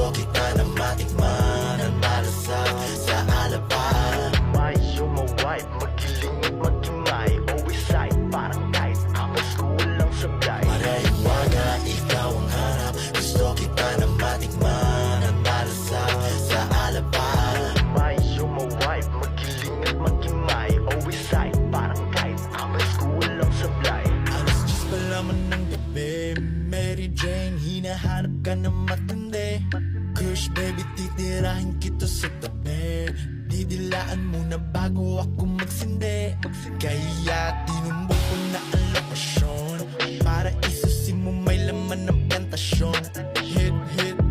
Gusto kita na matikman ang malasaw sa alapan. May sumaway, magiling at magkimay. Always side, parang kahit after school lang sablay. Maraiwaga, ikaw ang hanap. Gusto kita na matikman ang malasaw sa alapan. May sumaway, magiling at magkimay. Always side, parang kahit after school lang sablay. Alas 10 pa lamang ng gabi, Mary Jane, hinahanap ka na matindi. Kush baby, titirahin kita sa tabi. Didilaan muna bago ako magsindi. Kaya tinumbok ko na ang lokasyon, para isusin mo may laman ng plantasyon. Hit,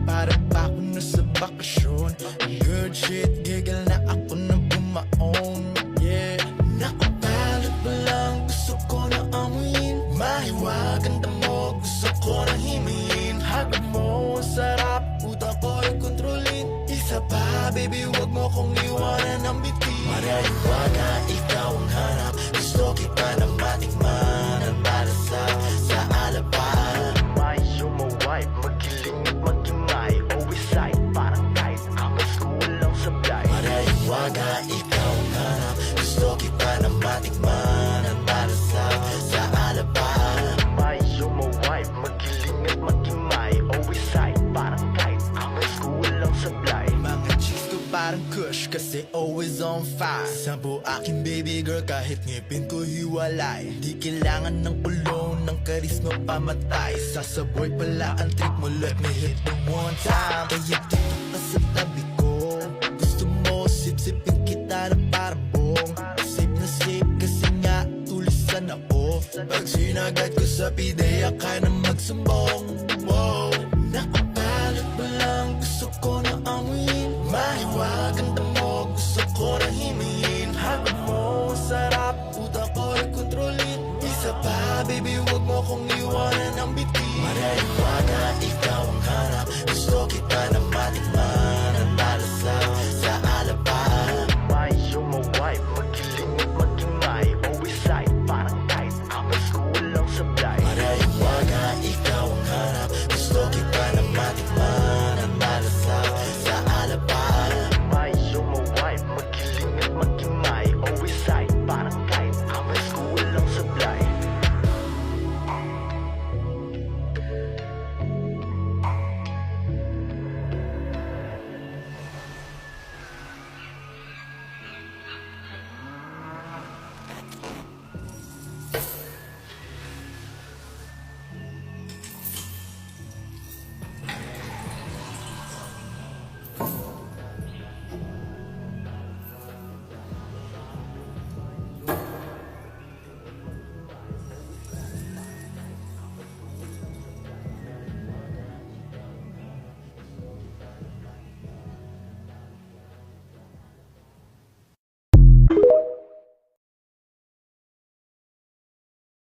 para ba ako nasa bakasyon. Good shit, gigil na ako na bumaon. Yeah, nakabalot pa lang, gusto ko na amuin. Mahiwagan mo, gusto ko na himayin. Hagod mo, sarap, puta ko'y kontrolin. Isa pa, baby, wag mo kong iwanan ng biti. Maraiwaga, ikaw ang hanap. Gusto kita na matikman ang malasaw sa alapan. May sumaway, magiling at magkimay. Always side, parang kahit after school lang sablay. Maraiwaga, ikaw ang hanap. Gusto kita na matikman ang malasaw sa alapan. May sumaway, magiling at magkimay. Always side, parang kahit after school lang sablay. Mga chicks ko parang Kush kasi always on fire. Sampo aking baby girl kahit ngipin ko hiwalay. Di kailangan ng kulong, ng karisma pamatay. Sasaboy pala ang trip mo, let me hit the one time. Kaya dito ka sa tabi ko, gusto mo sip-sipin kita na parang bong. Safe na safe kasi nga tulisan ako. Pag sinagad ko sa pideya ka na magsumbong. Wow, nakabalot pa lang, gusto ko na amuin. Mahiwagan mo, gusto ko na himayin. Hagod mo, sarap, puta ko'y kontrolin. Isa pa, baby, wag mo kong iwanan ng biti. Maraiwaga,